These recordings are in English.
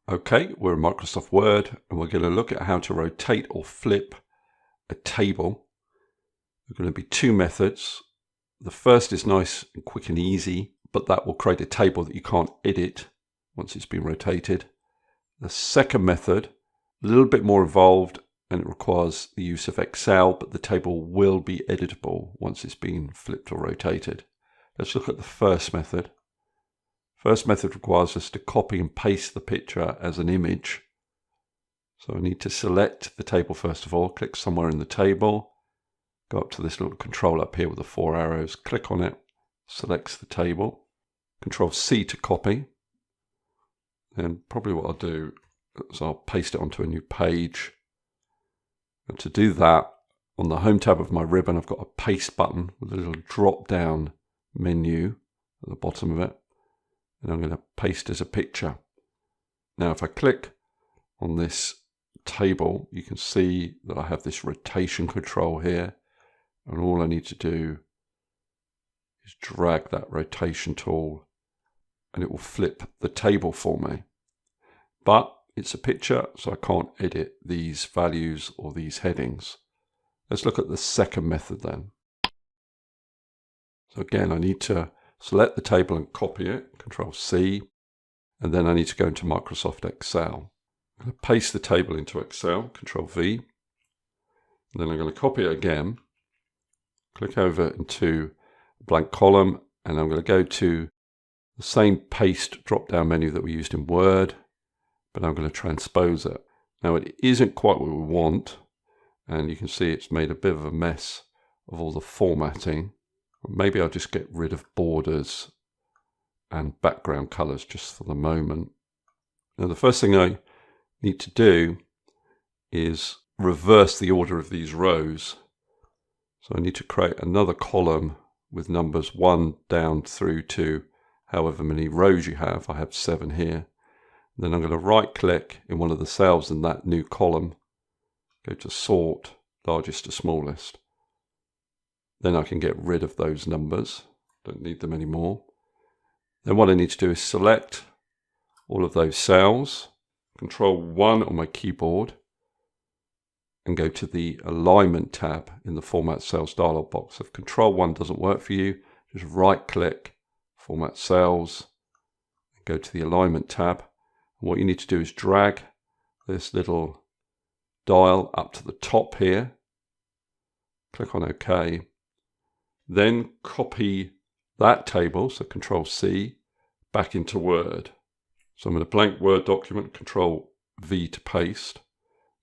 Okay, we're in Microsoft Word and we're going to look at how to rotate or flip a table. There are going to be two methods. The first is nice and quick and easy, but that will create a table that you can't edit once it's been rotated. The second method, a little bit more involved, and it requires the use of Excel, but the table will be editable once it's been flipped or rotated. Let's look at the first method. First method requires us to copy and paste the picture as an image. So I need to select the table first of all, click somewhere in the table, go up to this little control up here with the 4 arrows, click on it, selects the table, Control C to copy. Then probably what I'll do is I'll paste it onto a new page. And to do that, on the home tab of my ribbon, I've got a paste button with a little drop down menu at the bottom of it. And I'm going to paste as a picture. Now if I click on this table, you can see that I have this rotation control here, and all I need to do is drag that rotation tool and it will flip the table for me. But it's a picture, so I can't edit these values or these headings. Let's look at the second method then. So again, I need to select the table and copy it, Control C, and then I need to go into Microsoft Excel. I'm going to paste the table into Excel, Control V, and then I'm going to copy it again, click over into a blank column, and I'm going to go to the same paste drop-down menu that we used in Word, but I'm going to transpose it. Now it isn't quite what we want, and you can see it's made a bit of a mess of all the formatting. Maybe I'll just get rid of borders and background colors just for the moment. Now the first thing I need to do is reverse the order of these rows. So I need to create another column with numbers 1 down through to however many rows you have. I have 7 here. Then I'm going to right click in one of the cells in that new column, go to sort, largest to smallest. Then I can get rid of those numbers, don't need them anymore. Then what I need to do is select all of those cells, Control 1 on my keyboard, and go to the Alignment tab in the Format Cells dialog box. If Control 1 doesn't work for you, just right click, Format Cells, and go to the Alignment tab. And what you need to do is drag this little dial up to the top here, click on OK. Then copy that table, so Control C, back into Word. So I'm in a blank Word document, Control V to paste.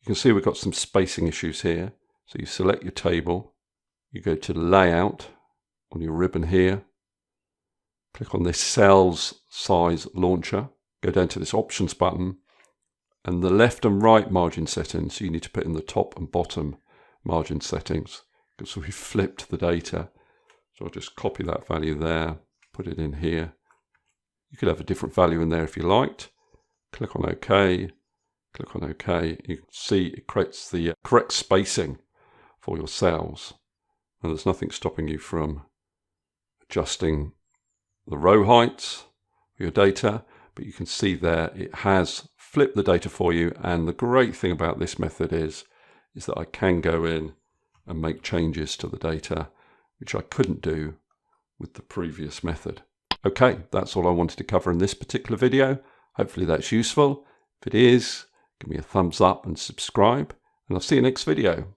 You can see we've got some spacing issues here. So you select your table, you go to Layout on your ribbon here, click on this Cells Size Launcher, go down to this Options button, and the left and right margin settings, you need to put in the top and bottom margin settings, because we've flipped the data. So I'll just copy that value there, put it in here. You could have a different value in there if you liked. Click on OK, click on OK. You can see it creates the correct spacing for your cells. And there's nothing stopping you from adjusting the row heights for your data, but you can see there it has flipped the data for you. And the great thing about this method is that I can go in and make changes to the data, which I couldn't do with the previous method. Okay, that's all I wanted to cover in this particular video. Hopefully that's useful. If it is, give me a thumbs up and subscribe, and I'll see you next video.